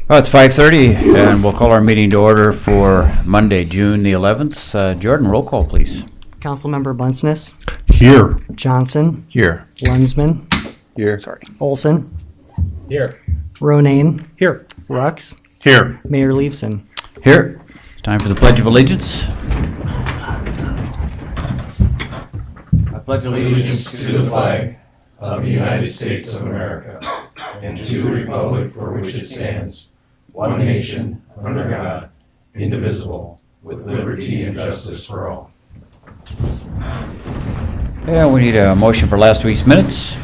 Well, it's 5:30, and we'll call our meeting to order for Monday, June the 11th. Jordan, roll call, please. Councilmember Bunceness, Here. Johnson, Here. Lensman, Here. Olson, Here. Ronayne, Here. Rux, Here. Mayor Leveson. Here. It's time for the Pledge of Allegiance. I pledge Allegiance to the flag of the United States of America and to the republic for which it stands, one nation, under God, indivisible, with liberty and justice for all. Yeah, we need a motion for last week's minutes.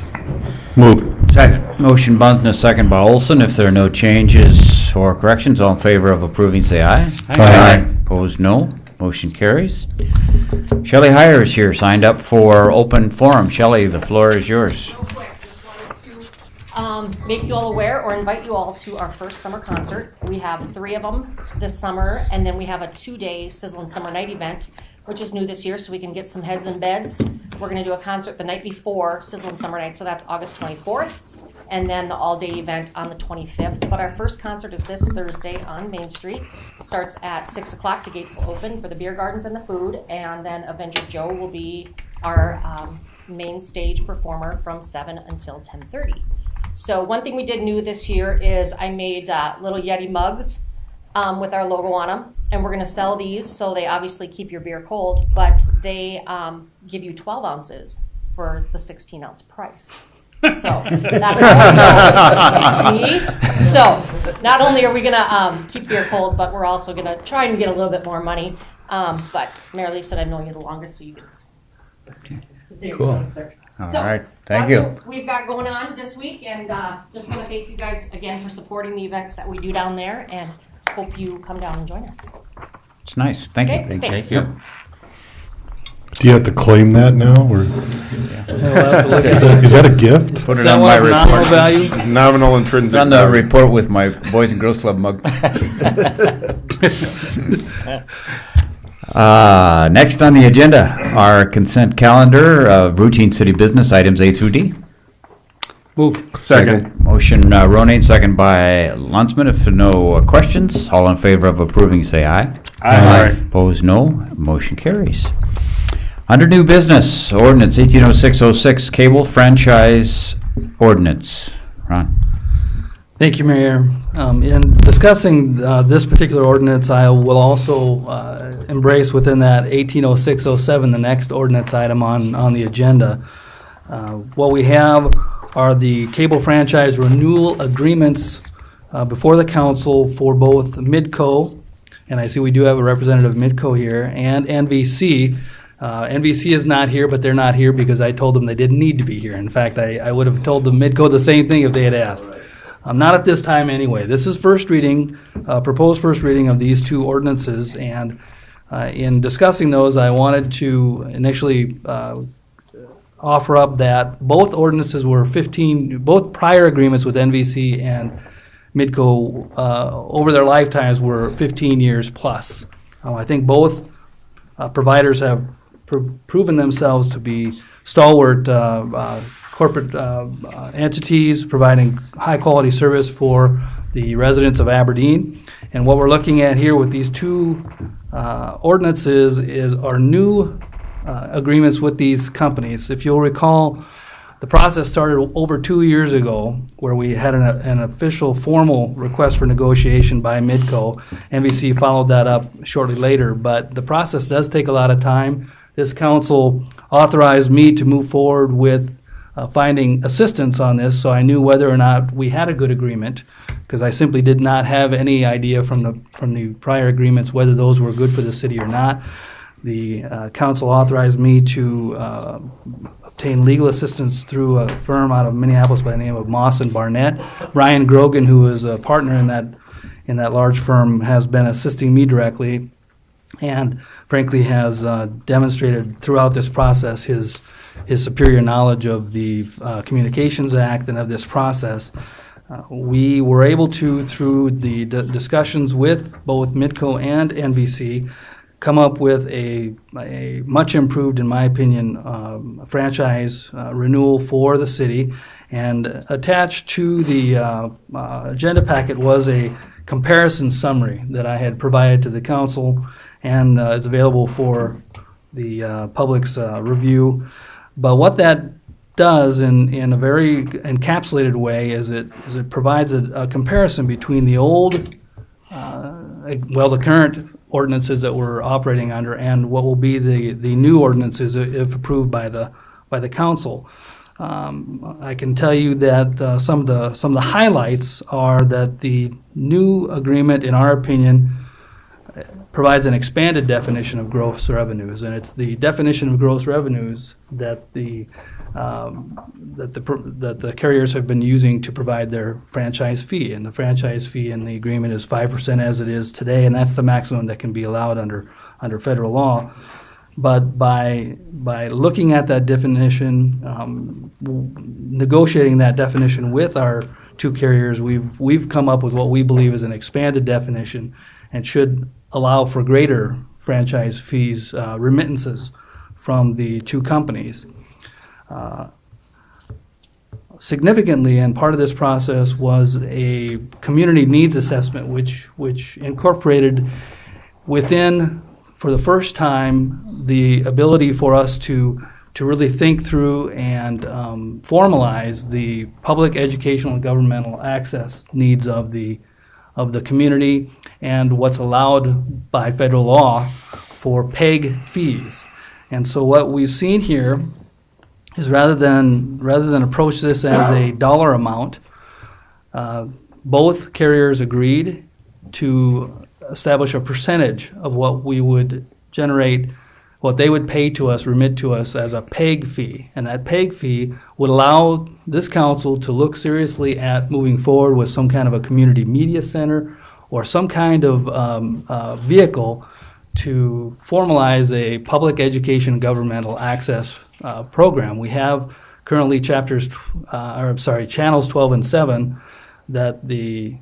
Move. Second. Motion Bunceness, second by Olson. If there are no changes or corrections, all in favor of approving, say aye. Aye. Opposed, no. Motion carries. Shelley Heyer is here, signed up for open forum. Shelley, the floor is yours. Real quick, just wanted to make you all aware or invite you all to our first summer concert. We have 3 of them this summer, and then we have a 2-day Sizzlin' Summer Night event, which is new this year, so we can get some heads in beds. We're going to do a concert the night before Sizzlin' Summer Night, so that's August 24th, and then the all-day event on the 25th. But our first concert is this Thursday on Main Street. It starts at 6 o'clock. The gates will open for the beer gardens and the food, and then Avenger Joe will be our main stage performer from 7 until 10:30. So one thing we did new this year is I made little Yeti mugs with our logo on them, and we're going to sell these. So they obviously keep your beer cold, but they give you 12 ounces for the 16-ounce price. So that's also, see? So not only are we going to keep beer cold, but we're also going to try and get a little bit more money. But Mary Lee said I've known you the longest, so you get this. There Cool. you go, sir. All So, right. Thank that's you. what we've got going on this week, and just want to thank you guys again for supporting the events that we do down there, and hope you come down and join us. It's nice. Thank you. Okay, thanks. Yep. Do you have to claim that now, or is that a gift? Put Is it that on one my of nominal report. value? Nominal It's intrinsic. on the report with my Boys and Girls Club mug. Next on the agenda, our consent calendar of routine city business items A through D. Move. Second. Motion Ronayne, second by Lunsman. If there are no questions, all in favor of approving, say aye. Aye. Opposed, no. Motion carries. Under new business, ordinance 180606, cable franchise ordinance. Ron. Thank you, Mayor. In discussing this particular ordinance, I will also embrace within that 180607, the next ordinance item on the agenda. What we have are the cable franchise renewal agreements before the council for both Midco, and I see we do have a representative of Midco here, and NVC. NVC is not here, but they're not here because I told them they didn't need to be here. In fact, I would have told them Midco the same thing if they had asked. Not at this time anyway. This is first reading, proposed first reading of these 2 ordinances, and in discussing those, I wanted to initially offer up that both ordinances were both prior agreements with NVC and Midco over their lifetimes were 15 years plus. I think both providers have proven themselves to be stalwart corporate entities providing high-quality service for the residents of Aberdeen. And what we're looking at here with these 2 ordinances is our new agreements with these companies. If you'll recall, the process started over 2 years ago where we had an official formal request for negotiation by Midco. NVC followed that up shortly later, but the process does take a lot of time. This council authorized me to move forward with finding assistance on this, so I knew whether or not we had a good agreement, because I simply did not have any idea from the prior agreements whether those were good for the city or not. The council authorized me to obtain legal assistance through a firm out of Minneapolis by the name of Moss and Barnett. Brian Grogan, who is a partner in that large firm, has been assisting me directly, and frankly has demonstrated throughout this process his superior knowledge of the Communications Act and of this process. We were able to, through the discussions with both Midco and NVC, come up with a much improved, in my opinion, franchise renewal for the city. And attached to the agenda packet was a comparison summary that I had provided to the council and is available for the public's review. But what that does in a very encapsulated way is it provides a comparison between the old, the current ordinances that we're operating under and what will be the new ordinances if approved by the council. I can tell you that some of the highlights are that the new agreement, in our opinion, provides an expanded definition of gross revenues, and it's the definition of gross revenues that the carriers have been using to provide their franchise fee, and the franchise fee in the agreement is 5% as it is today, and that's the maximum that can be allowed under federal law. But by looking at that definition, negotiating that definition with our two carriers, we've come up with what we believe is an expanded definition and should allow for greater franchise fees, remittances from the two companies. Significantly, and part of this process was a community needs assessment, which incorporated within, for the first time, the ability for us to really think through and formalize the public educational and governmental access needs of the community and what's allowed by federal law for PEG fees. And so what we've seen here is rather than approach this as a dollar amount, both carriers agreed to establish a percentage of what we would generate, what they would pay to us, remit to us as a PEG fee. And that PEG fee would allow this council to look seriously at moving forward with some kind of a community media center or some kind of vehicle to formalize a public education governmental access program. We have currently channels 12 and 7 that the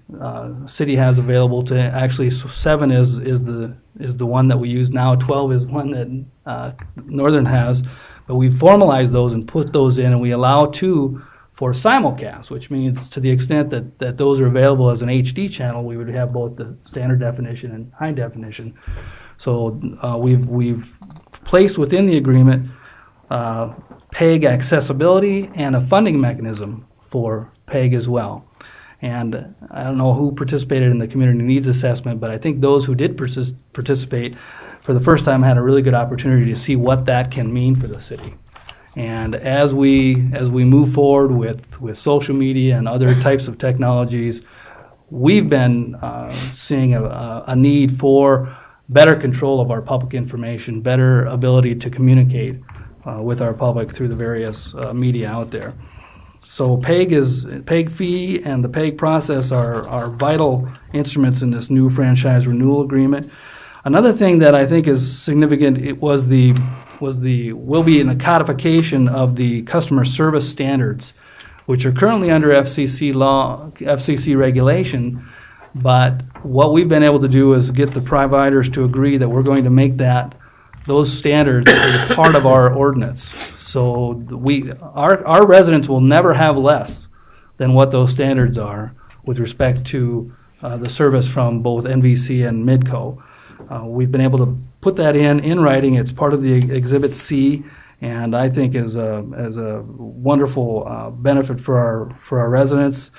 city has available to. Actually, 7 is the one that we use now. 12 is one that Northern has, but we've formalized those and put those in, and we allow 2 for simulcast, which means to the extent that those are available as an HD channel, we would have both the standard definition and high definition. So we've placed within the agreement PEG accessibility and a funding mechanism for PEG as well. And I don't know who participated in the community needs assessment, but I think those who did participate for the first time had a really good opportunity to see what that can mean for the city. And as we move forward with social media and other types of technologies, we've been seeing a need for better control of our public information, better ability to communicate with our public through the various media out there. So PEG fee and the PEG process are vital instruments in this new franchise renewal agreement. Another thing that I think is significant will be in the codification of the customer service standards, which are currently under FCC regulation. But what we've been able to do is get the providers to agree that we're going to make those standards a part of our ordinance. So our residents will never have less than what those standards are with respect to the service from both NVC and Midco. We've been able to put that in writing. It's part of the Exhibit C, and I think is a wonderful benefit for our residents.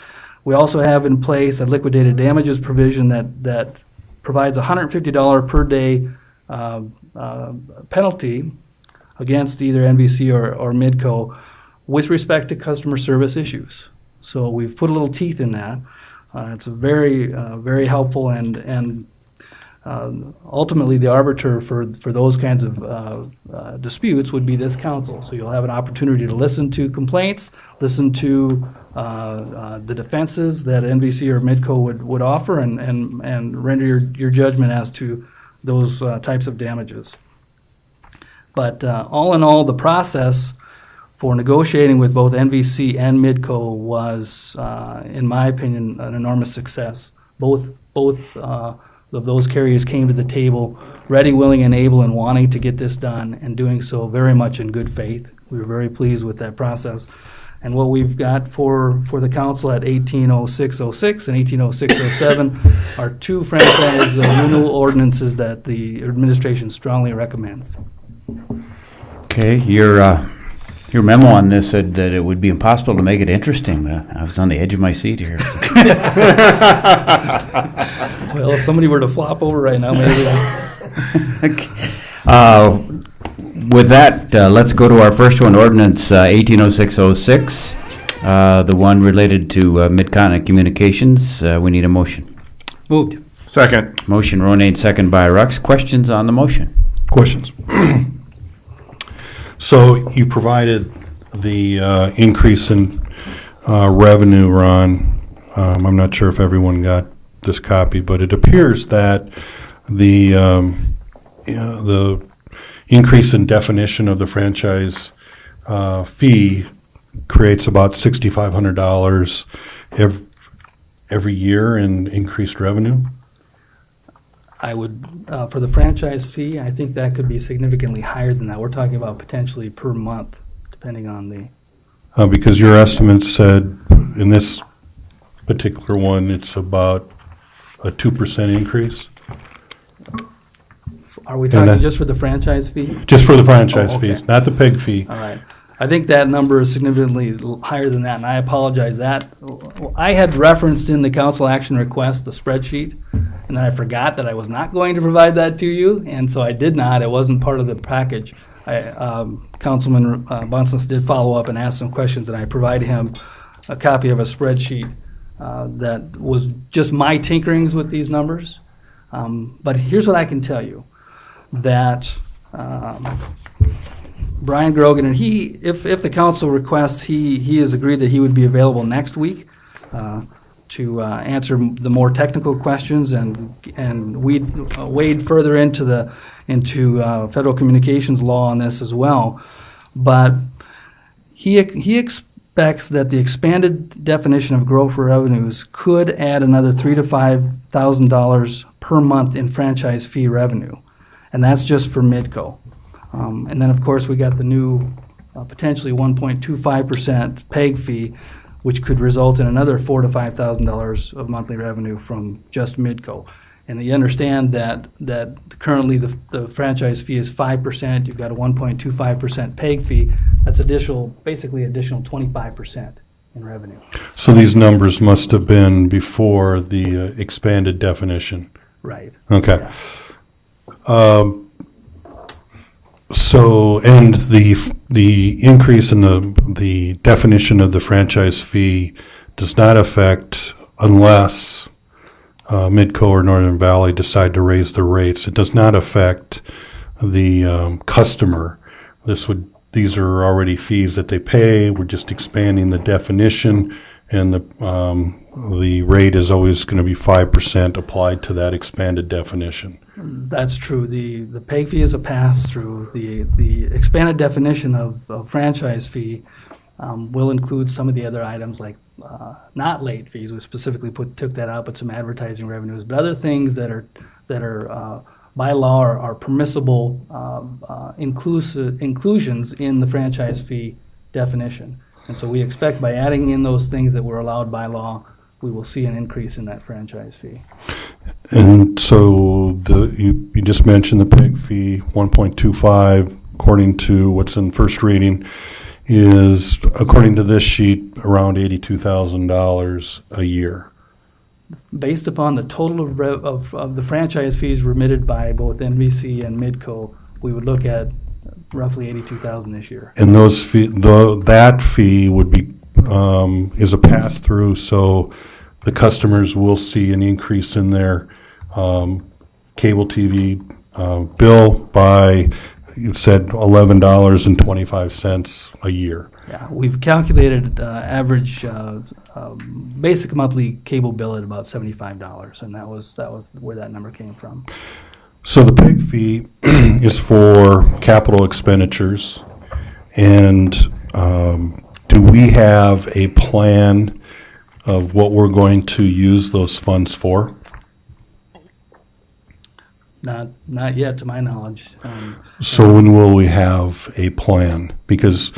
We also have in place a liquidated damages provision that provides a $150 per day penalty against either NVC or Midco with respect to customer service issues. So we've put a little teeth in that. It's very, very helpful, and ultimately the arbiter for those kinds of disputes would be this council. So you'll have an opportunity to listen to complaints, listen to the defenses that NVC or Midco would offer, and render your judgment as to those types of damages. But all in all, the process for negotiating with both NVC and Midco was, in my opinion, an enormous success. Both of those carriers came to the table ready, willing, and able, and wanting to get this done, and doing so very much in good faith. We were very pleased with that process. And what we've got for the council at 180606 and 180607 are two franchise renewal ordinances that the administration strongly recommends. Okay, your memo on this said that it would be impossible to make it interesting. I was on the edge of my seat here. Well, if somebody were to flop over right now, maybe. With that, let's go to our first one, ordinance 180606, the one related to Mid-Continent Communications. We need a motion. Moved. Second. Motion Ronayne, second by Rux. Questions on the motion? Questions? So you provided the increase in revenue, Ron. I'm not sure if everyone got this copy, but it appears that the increase in definition of the franchise fee creates about $6,500 every year in increased revenue. I would, for the franchise fee, I think that could be significantly higher than that. We're talking about potentially per month, depending on the, Because your estimate said in this particular one, it's about a 2% increase, are we And talking then- just for the franchise fee? just for the franchise Oh, okay. fees, not the pig fee. All right. I think that number is significantly higher than that, and I apologize. That, I had referenced in the council action request the spreadsheet, and then I forgot that I was not going to provide that to you, and so I did not. It wasn't part of the package. Councilman Buncen's did follow up and ask some questions, and I provided him a copy of a spreadsheet that was just my tinkerings with these numbers. But here's what I can tell you, that Brian Grogan, and he, if the council requests, he has agreed that he would be available next week to answer the more technical questions and wade further into federal communications law on this as well. But he expects that the expanded definition of gross revenues could add another $3,000 to $5,000 per month in franchise fee revenue, and that's just for Midco. And then, of course, we got the new potentially 1.25% PEG fee, which could result in another $4,000 to $5,000 of monthly revenue from just Midco. And you understand that currently the franchise fee is 5%. You've got a 1.25% PEG fee. That's basically additional 25% in revenue. So these numbers must have been before the expanded definition. Right. Okay. Yeah. So, and the increase in the definition of the franchise fee does not affect unless Midco or Northern Valley decide to raise the rates. It does not affect the customer. These are already fees that they pay. We're just expanding the definition, and the rate is always going to be 5% applied to that expanded definition. That's true. The PEG fee is a pass-through. The expanded definition of franchise fee will include some of the other items like not late fees. We specifically took that out, but some advertising revenues. But other things that are by law are permissible inclusions in the franchise fee definition. And so we expect by adding in those things that were allowed by law, we will see an increase in that franchise fee. And so you just mentioned the PEG fee, 1.25, according to what's in first reading, is, according to this sheet, around $82,000 a year. Based upon the total of the franchise fees remitted by both NVC and Midco, we would look at roughly $82,000 this year. And that fee would be is a pass-through, so the customers will see an increase in their cable TV bill by, you said, $11.25 a year. Yeah, we've calculated average basic monthly cable bill at about $75, and that was where that number came from. So the PEG fee is for capital expenditures, and do we have a plan of what we're going to use those funds for? Not yet, to my knowledge. So when will we have a plan? Because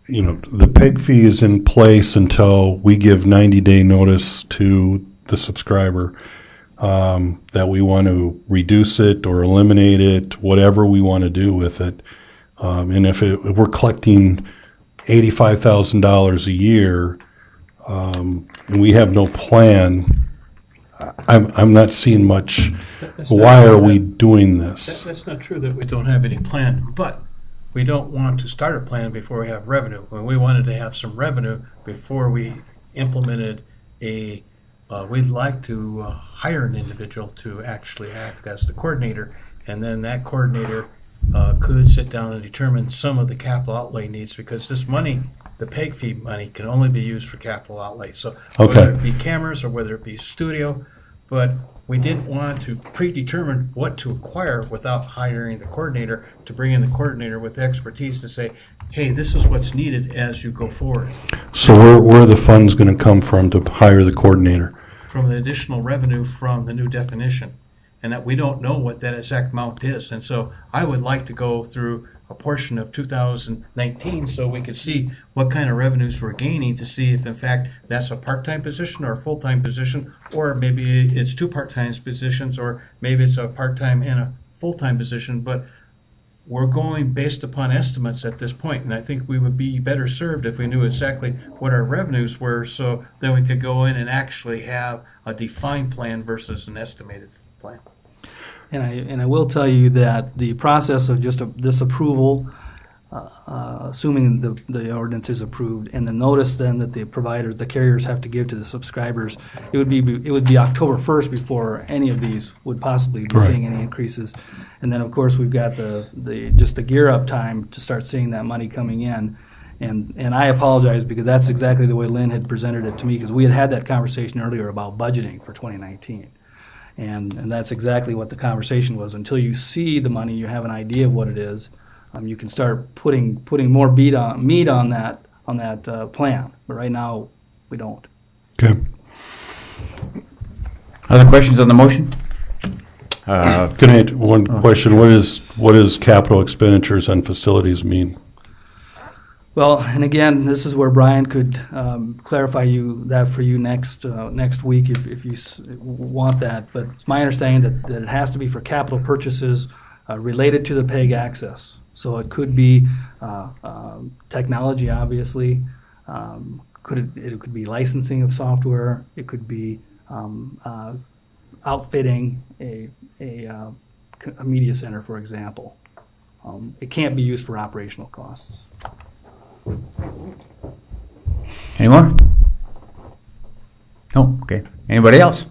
the PEG fee is in place until we give 90-day notice to the subscriber that we want to reduce it or eliminate it, whatever we want to do with it. And if we're collecting $85,000 a year and we have no plan, I'm not seeing much. Why are we doing this? That's not true that we don't have any plan, but we don't want to start a plan before we have revenue. When we wanted to have some revenue before we implemented we'd like to hire an individual to actually act as the coordinator, and then that coordinator could sit down and determine some of the capital outlay needs, because this money, the PEG fee money, can only be used for capital outlay. So whether it be cameras or whether it be studio, but we didn't want to predetermine what to acquire without hiring the coordinator, to bring in the coordinator with expertise to say, hey, this is what's needed as you go forward. So where are the funds going to come from to hire the coordinator? From the additional revenue from the new definition, and that we don't know what that exact amount is. And so I would like to go through a portion of 2019 so we could see what kind of revenues we're gaining, to see if in fact that's a part-time position or a full-time position, or maybe it's two part-time positions, or maybe it's a part-time and a full-time position. But we're going based upon estimates at this point, and I think we would be better served if we knew exactly what our revenues were, so then we could go in and actually have a defined plan versus an estimated plan. And I will tell you that the process of just this approval, assuming the ordinance is approved, and the notice then that the carriers have to give to the subscribers, it would be October 1st before any of these would possibly be seeing any increases. And then of course we've got the gear up time to start seeing that money coming in. And I apologize, because that's exactly the way Lynn had presented it to me, because we had that conversation earlier about budgeting for 2019. And that's exactly what the conversation was. Until you see the money, you have an idea of what it is. You can start putting more meat on that plan. But right now, we don't. Okay. Other questions on the motion? Can I add one question? What does capital expenditures on facilities mean? Well, and again, this is where Brian could clarify that for you next week if you want that. But it's my understanding that it has to be for capital purchases related to the PEG access. So it could be technology, obviously. It could be licensing of software. It could be outfitting a media center, for example. It can't be used for operational costs. Any more? No? Okay. Anybody else?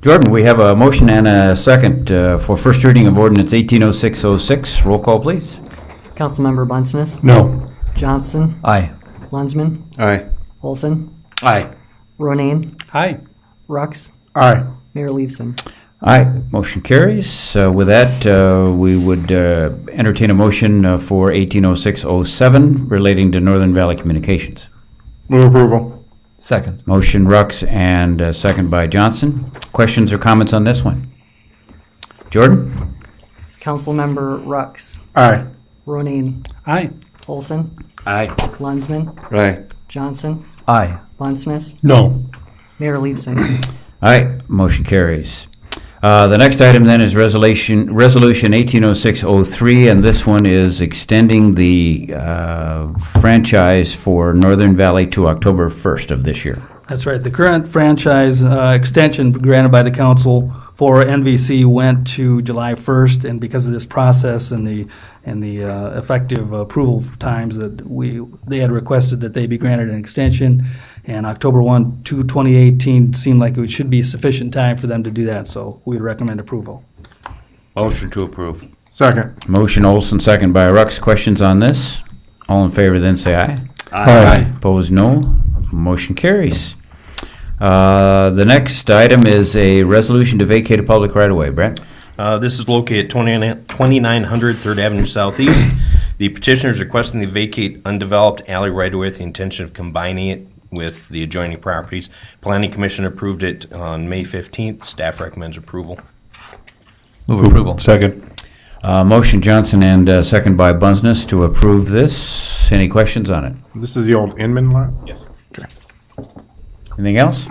Jordan, we have a motion and a second for first reading of ordinance 180606. Roll call, please. Councilmember Bunceness. No. Johnson. Aye. Lensman. Aye. Olson. Aye. Ronayne. Aye. Rux. Aye. Mayor Leveson. Aye. Motion carries. With that, we would entertain a motion for 180607 relating to Northern Valley Communications. Move approval. Second. Motion Rux and second by Johnson. Questions or comments on this one? Jordan? Councilmember Rux. Aye. Ronayne. Aye. Olson. Aye. Lensman. Aye. Johnson. Aye. Bunceness. No. Mayor Leveson. Aye. Motion carries. The next item then is resolution 180603, and this one is extending the franchise for Northern Valley to October 1st of this year. That's right. The current franchise extension granted by the council for NVC went to July 1st, and because of this process and the effective approval times that they had requested that they be granted an extension, and October 1, 2018 seemed like it should be sufficient time for them to do that, so we would recommend approval. Motion to approve. Second. Motion Olson, second by Rux. Questions on this? All in favor then say aye. Aye. Opposed, no. Motion carries. The next item is a resolution to vacate a public right-of-way. Brett? This is located at 2900 3rd Avenue Southeast. The petitioner is requesting to vacate undeveloped alley right-of-way with the intention of combining it with the adjoining properties. Planning Commission approved it on May 15th. Staff recommends approval. Move approval. Second. Motion Johnson and second by Bunceness to approve this. Rucks. Any questions on it? This is the old Inman lot? Yes. Anything else?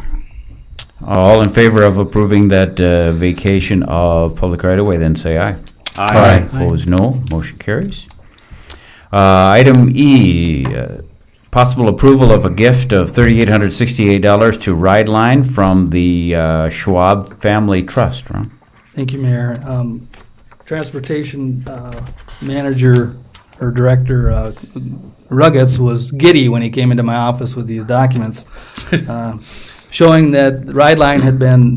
All in favor of approving that vacation of public right-of-way, then say aye. Aye. Opposed, no. Motion carries. Item E, possible approval of a gift of $3,868 to Ride Line from the Schwab Family Trust. Ron? Thank you, Mayor. Transportation manager or director Ruggets was giddy when he came into my office with these documents, showing that Ride Line had been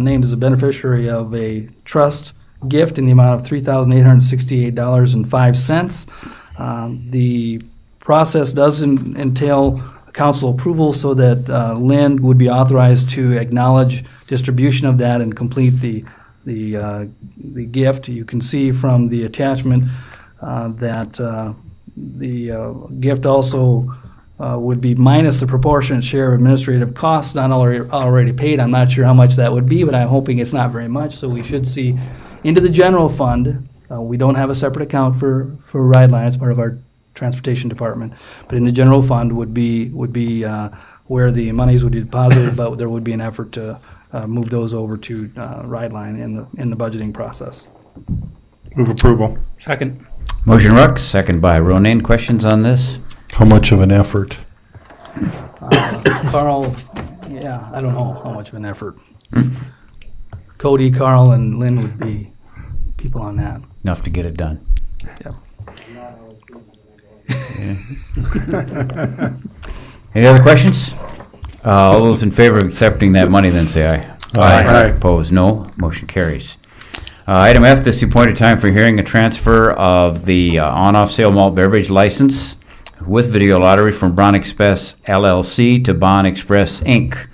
named as a beneficiary of a trust gift in the amount of $3,868.05. The process does entail council approval so that Lynn would be authorized to acknowledge distribution of that and complete the gift. You can see from the attachment that the gift also would be minus the proportionate share of administrative costs not already paid. I'm not sure how much that would be, but I'm hoping it's not very much. So we should see into the general fund. We don't have a separate account for Ride Line. It's part of our transportation department. But in the general fund would be where the monies would be deposited, but there would be an effort to move those over to Ride Line in the budgeting process. Move approval. Second. Motion Rucks, second by Ronan. Questions on this? How much of an effort? Carl, yeah, I don't know how much of an effort. Cody, Carl, and Lynn would be people on that. Enough to get it done. Yep. Any other questions? All those in favor of accepting that money, then say aye. Aye. Opposed, no. Motion carries. Item F, this is the appointed time for hearing a transfer of the on-off sale malt beverage license with video lottery from Bon Express LLC to Bon Express Inc.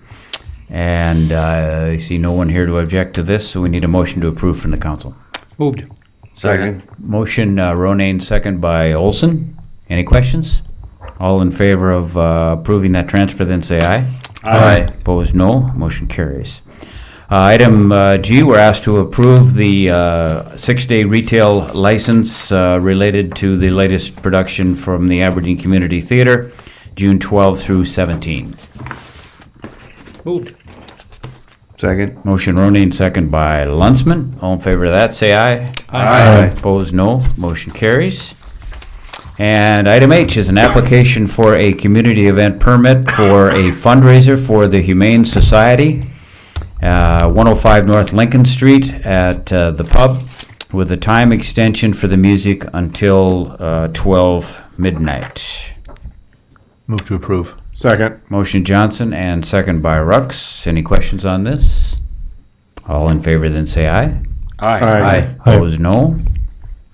And I see no one here to object to this, so we need a motion to approve from the council. Moved. Second. Motion, Ronan, second by Olson. Any questions? All in favor of approving that transfer, then say aye. Aye. Opposed, no. Motion carries. Item G, we're asked to approve the 6-day retail license related to the latest production from the Aberdeen Community Theater, June 12 through 17. Moved. Second. Motion Ronan, second by Lunsman. All in favor of that, say aye. Aye. Opposed, no. Motion carries. And item H is an application for a community event permit for a fundraiser for the Humane Society, 105 North Lincoln Street at the pub, with a time extension for the music until 12 midnight. Move to approve. Second. Motion Johnson and second by Rux. Any questions on this? All in favor, then say aye. Aye. Opposed, no.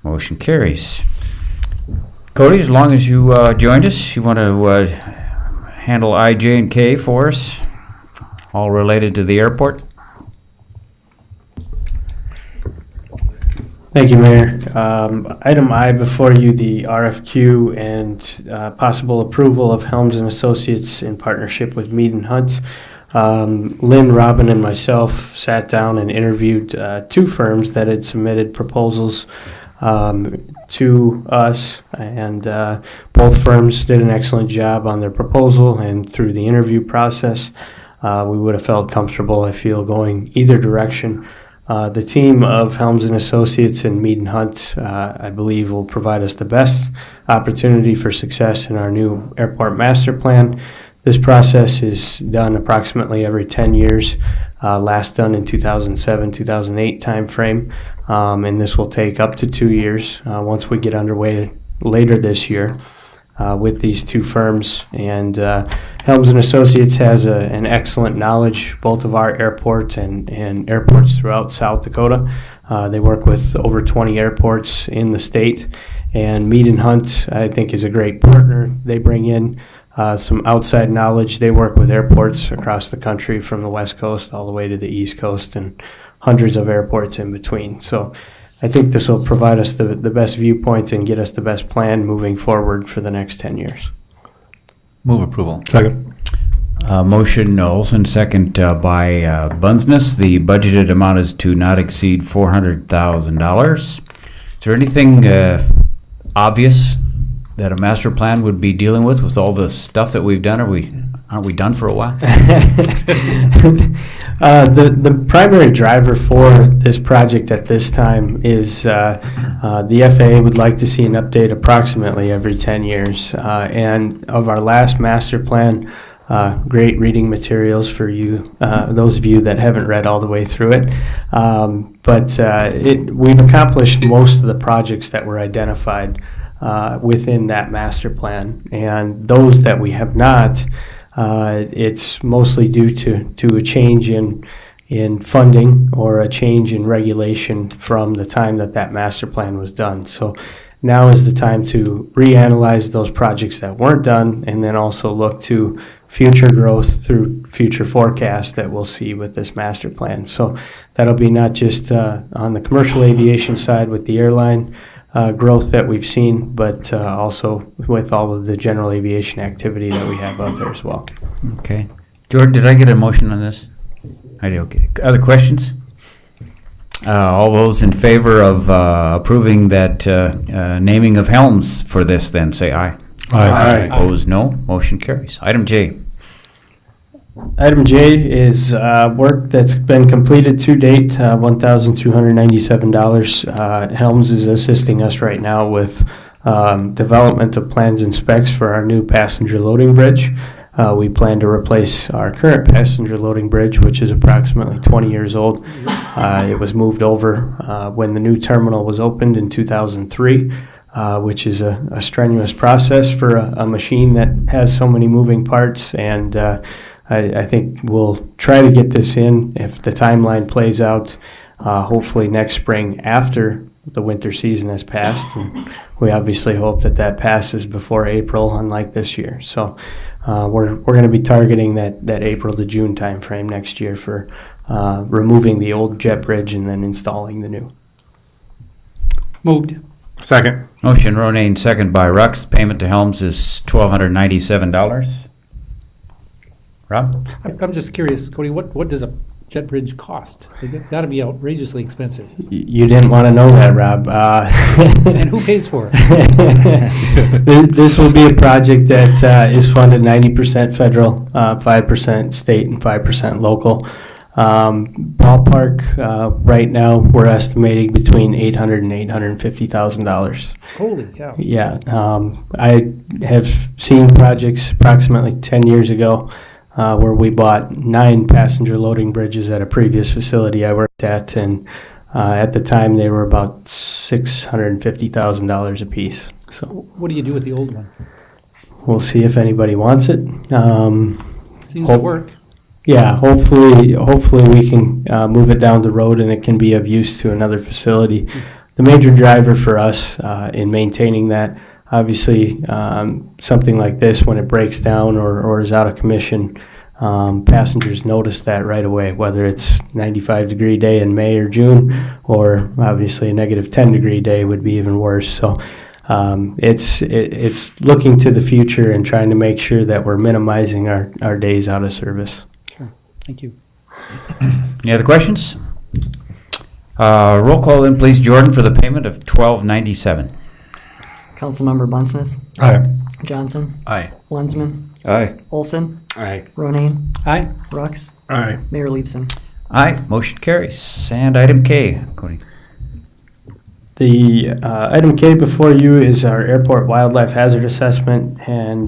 Motion carries. Cody, as long as you joined us, you want to handle I, J, and K for us, all related to the airport? Thank you, Mayor. Item I before you, the RFQ and possible approval of Helms and Associates in partnership with Mead and Hunt. Lynn, Robin, and myself sat down and interviewed 2 firms that had submitted proposals to us, and both firms did an excellent job on their proposal and through the interview process. We would have felt comfortable, I feel, going either direction. The team of Helms and Associates and Mead and Hunt, I believe, will provide us the best opportunity for success in our new airport master plan. This process is done approximately every 10 years, last done in 2007-2008 timeframe, and this will take up to 2 years once we get underway later this year with these 2 firms. And Helms and Associates has an excellent knowledge both of our airport and airports throughout South Dakota. They work with over 20 airports in the state, and Mead and Hunt, I think, is a great partner. They bring in some outside knowledge. They work with airports across the country from the West Coast all the way to the East Coast and hundreds of airports in between. So I think this will provide us the best viewpoint and get us the best plan moving forward for the next 10 years. Move approval. Second. Motion Olson, second by Bunsness. The budgeted amount is to not exceed $400,000. Is there anything obvious that a master plan would be dealing with all the stuff that we've done? Aren't we done for a while? The primary driver for this project at this time is the FAA would like to see an update approximately every 10 years. And of our last master plan, great reading materials for you, those of you that haven't read all the way through it. But we've accomplished most of the projects that were identified within that master plan. And those that we have not, it's mostly due to a change in funding or a change in regulation from the time that master plan was done. So now is the time to reanalyze those projects that weren't done, and then also look to future growth through future forecasts that we'll see with this master plan. So that'll be not just on the commercial aviation side with the airline growth that we've seen, but also with all of the general aviation activity that we have out there as well. Okay. Jordan, did I get a motion on this? I did, okay. Other questions? All those in favor of approving that naming of helms for this, then say aye. Aye. Opposed, no. Motion carries. Item J. Item J is work that's been completed to date, $1,297. Helms is assisting us right now with development of plans and specs for our new passenger loading bridge. We plan to replace our current passenger loading bridge, which is approximately 20 years old. It was moved over when the new terminal was opened in 2003, which is a strenuous process for a machine that has so many moving parts. And I think we'll try to get this in, if the timeline plays out, hopefully next spring after the winter season has passed. And we obviously hope that passes before April, unlike this year. So we're going to be targeting that April to June timeframe next year for removing the old jet bridge and then installing the new. Moved. Second. Motion Ronayne, second by Rux. Payment to Helms is $1,297. Rob? I'm just curious, Cody, what does a jet bridge cost? It's got to be outrageously expensive. You didn't want to know that, Rob. And who pays for it? This will be a project that is funded 90% federal, 5% state, and 5% local. Ballpark, right now, we're estimating between $800,000 and $850,000. Holy cow. Yeah. I have seen projects approximately 10 years ago where we bought 9 passenger loading bridges at a previous facility I worked at, and at the time they were about $650,000 a piece. So what do you do with the old one? We'll see if anybody wants it. Seems to work. Yeah, hopefully we can move it down the road and it can be of use to another facility. The major driver for us in maintaining that, obviously, something like this, when it breaks down or is out of commission, passengers notice that right away, whether it's 95-degree day in May or June, or obviously a negative 10-degree day would be even worse. So it's looking to the future and trying to make sure that we're minimizing our days out of service. Sure. Thank you. Any other questions? Roll call in, please, Jordan, for the payment of $1,297. Councilmember Bunceness. Aye. Johnson. Aye. Lensman. Aye. Olson. Aye. Ronayne. Aye. Rux. Aye. Mayor Leibson. Aye. Motion carries. And item K, Cody. The item K before you is our airport wildlife hazard assessment and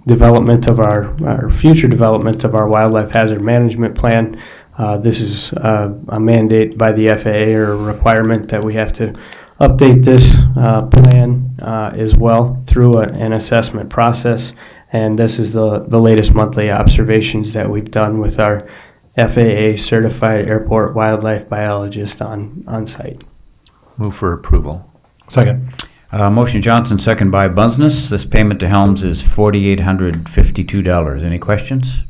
development of our future development of our wildlife hazard management plan. This is a mandate by the FAA, or a requirement that we have to update this plan as well through an assessment process. And this is the latest monthly observations that we've done with our FAA certified airport wildlife biologist on site. Move for approval. Second. Motion Johnson, second by Bunceness. This payment to Helms is $4,852. Any questions?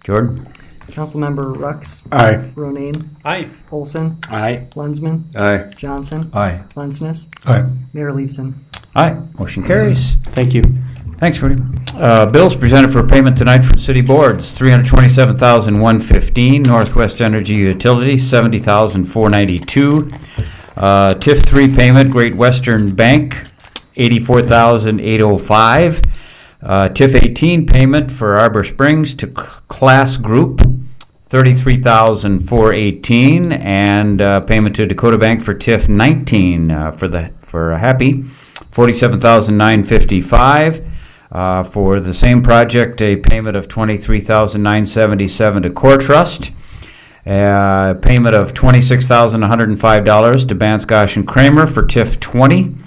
Jordan? Councilmember Rux. Aye. Ronayne. Aye. Olson. Aye. Lensman. Aye. Johnson. Aye. Bunceness. Aye. Mayor Leibson. Aye. Motion carries. Thank you. Thanks, Rudy. Bills presented for payment tonight from city boards: $327,115. Northwest Energy Utilities, $70,492. TIF 3 payment, Great Western Bank, $84,805. TIF 18 payment for Arbor Springs to Class Group, $33,418, and payment to Dakota Bank for TIF 19 for Happy, $47,955. For the same project, a payment of $23,977 to Core Trust, payment of $26,105 to Banskosh and Kramer for TIF 20,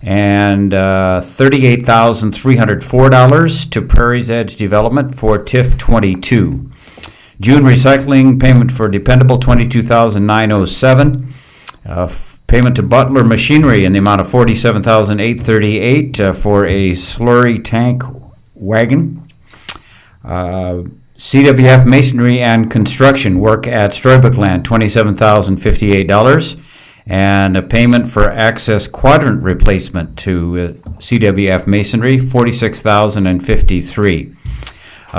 and $38,304 to Prairie's Edge Development for TIF 22. June Recycling payment for Dependable, $22,907. Payment to Butler Machinery in the amount of $47,838 for a slurry tank wagon. CWF Masonry and Construction work at Storybook Land, $27,058. And a payment for access quadrant replacement to CWF Masonry, $46,053.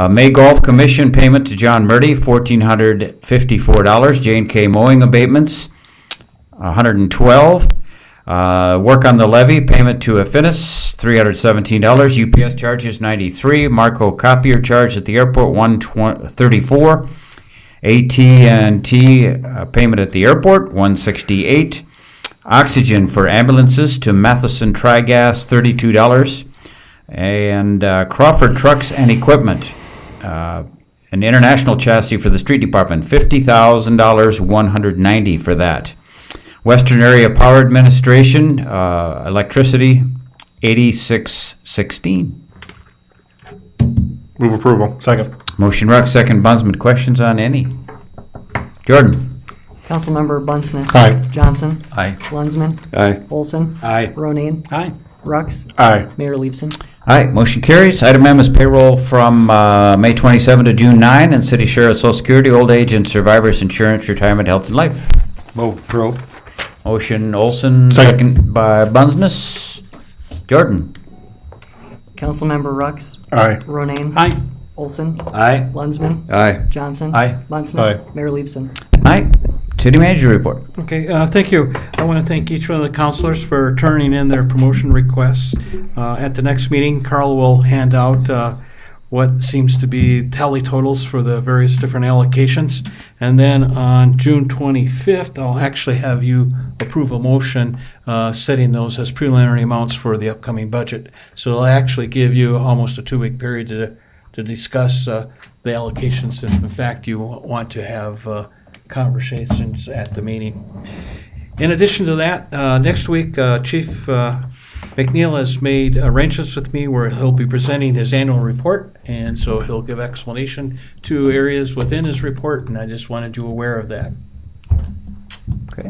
May Golf Commission payment to John Murdy, $1,454. J&K Mowing Abatements, $112. Work on the levy payment to Affinis, $317. UPS charges, $93. Marco Copier charge at the airport, $134. AT&T payment at the airport, $168. Oxygen for ambulances to Matheson Trigas, $32. And Crawford Trucks and Equipment, an international chassis for the street department, $50,000, $190 for that. Western Area Power Administration, electricity, $86.16. Move approval. Second. Motion Ruck, second Bundsman. Questions on any? Jordan. Councilmember Bunceness. Aye. Johnson. Aye. Lundesman. Aye. Olson. Aye. Ronayne. Aye. Rux. Aye. Mayor Leveson. Aye, motion carries. Item M is payroll from May 27 to June 9, and City Share of Social Security, Old Age and Survivors Insurance, Retirement, Health, and Life. Move approval. Motion Olson, second by Bundsness. Jordan. Councilmember Rux. Aye. Ronayne. Aye. Olson. Aye. Lundesman. Aye. Johnson. Aye. Bunceness. Aye. Mayor Leveson. Aye. City Manager report. Okay, thank you. I want to thank each one of the councilors for turning in their promotion requests. At the next meeting, Carl will hand out what seems to be tally totals for the various different allocations. And then on June 25th, I'll actually have you approve a motion setting those as preliminary amounts for the upcoming budget. So it'll actually give you almost a 2-week period to discuss the allocations if in fact you want to have conversations at the meeting. In addition to that, next week, Chief McNeil has made arrangements with me where he'll be presenting his annual report, and so he'll give explanation to areas within his report, and I just wanted you aware of that. Okay.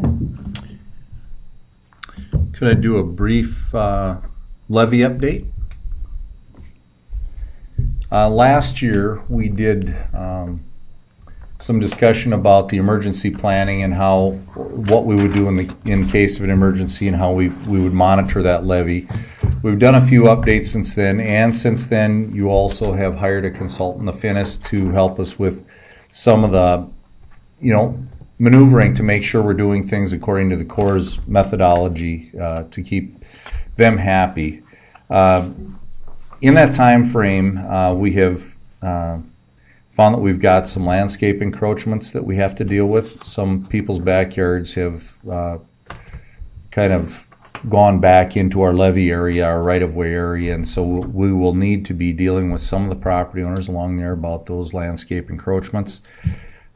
Could I do a brief levy update? Last year, we did some discussion about the emergency planning and what we would do in case of an emergency and how we would monitor that levy. We've done a few updates since then, and since then you also have hired a consultant, Affinis, to help us with some of the, maneuvering to make sure we're doing things according to the Corps' methodology to keep them happy. In that time frame, we have found that we've got some landscape encroachments that we have to deal with. Some people's backyards have kind of gone back into our levee area, our right-of-way area, and so we will need to be dealing with some of the property owners along there about those landscape encroachments.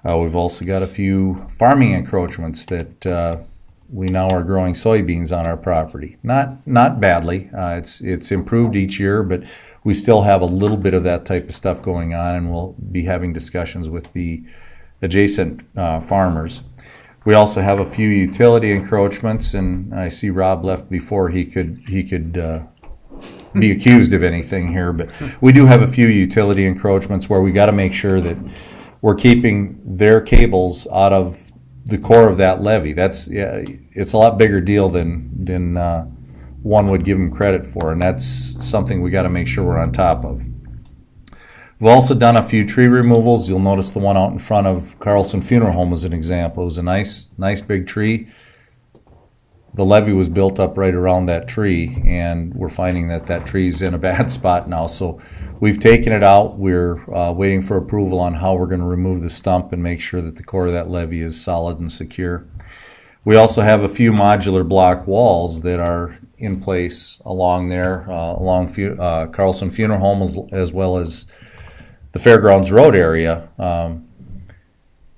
We've also got a few farming encroachments that we now are growing soybeans on our property. Not badly. It's improved each year, but we still have a little bit of that type of stuff going on, and we'll be having discussions with the adjacent farmers. We also have a few utility encroachments, and I see Rob left before he could be accused of anything here, but we do have a few utility encroachments where we got to make sure that we're keeping their cables out of the core of that levee. It's a lot bigger deal than one would give them credit for, and that's something we got to make sure we're on top of. We've also done a few tree removals. You'll notice the one out in front of Carlson Funeral Home as an example. It was a nice big tree. the levee was built up right around that tree, and we're finding that that tree's in a bad spot now. So we've taken it out. We're waiting for approval on how we're going to remove the stump and make sure that the core of that levee is solid and secure. We also have a few modular block walls that are in place along there, along Carlson Funeral Home as well as the Fairgrounds Road area.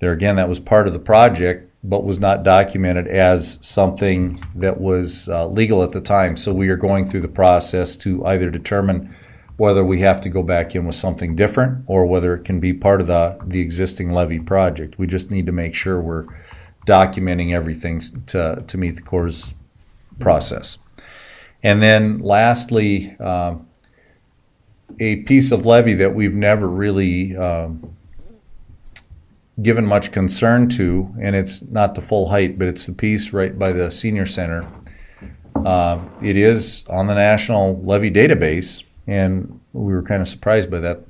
There again, that was part of the project, but was not documented as something that was legal at the time. So we are going through the process to either determine whether we have to go back in with something different or whether it can be part of the existing levee project. We just need to make sure we're documenting everything to meet the Corps' process. And then lastly, a piece of levee that we've never really given much concern to, and it's not the full height, but it's the piece right by the senior center. It is on the National Levee Database, and we were kind of surprised by that.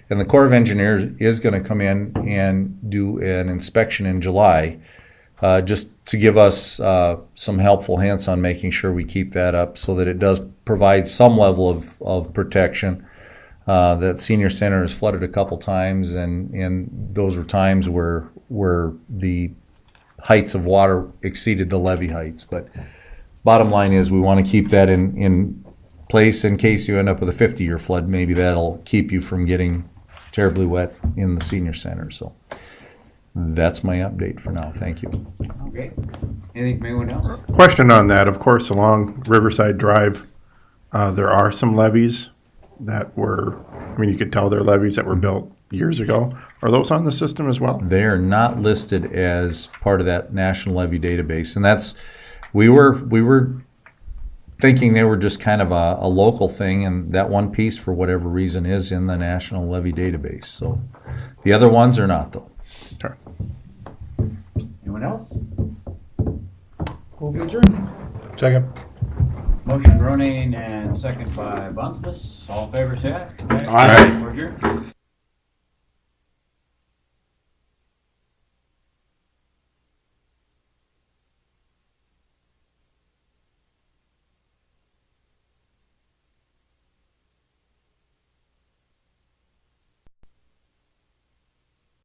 And the Corps of Engineers is going to come in and do an inspection in July, just to give us some helpful hints on making sure we keep that up so that it does provide some level of protection. That senior center has flooded a couple times, and those were times where the heights of water exceeded the levee heights. But bottom line is we want to keep that in place in case you end up with a 50-year flood. Maybe that'll keep you from getting terribly wet in the senior center. So that's my update for now. Thank you. Okay. Anything from anyone else? Question on that. Of course, along Riverside Drive, there are some levees that were, I mean, you could tell they're levees that were built years ago. Are those on the system as well? They are not listed as part of that National Levee Database, and that's we were thinking they were just kind of a local thing, and that one piece, for whatever reason, is in the National Levee Database. So the other ones are not, though. Okay. Anyone else? Move to adjourn. Second. Motion Groening and second by Bunces. All in favor, say aye. Aye. We're adjourned.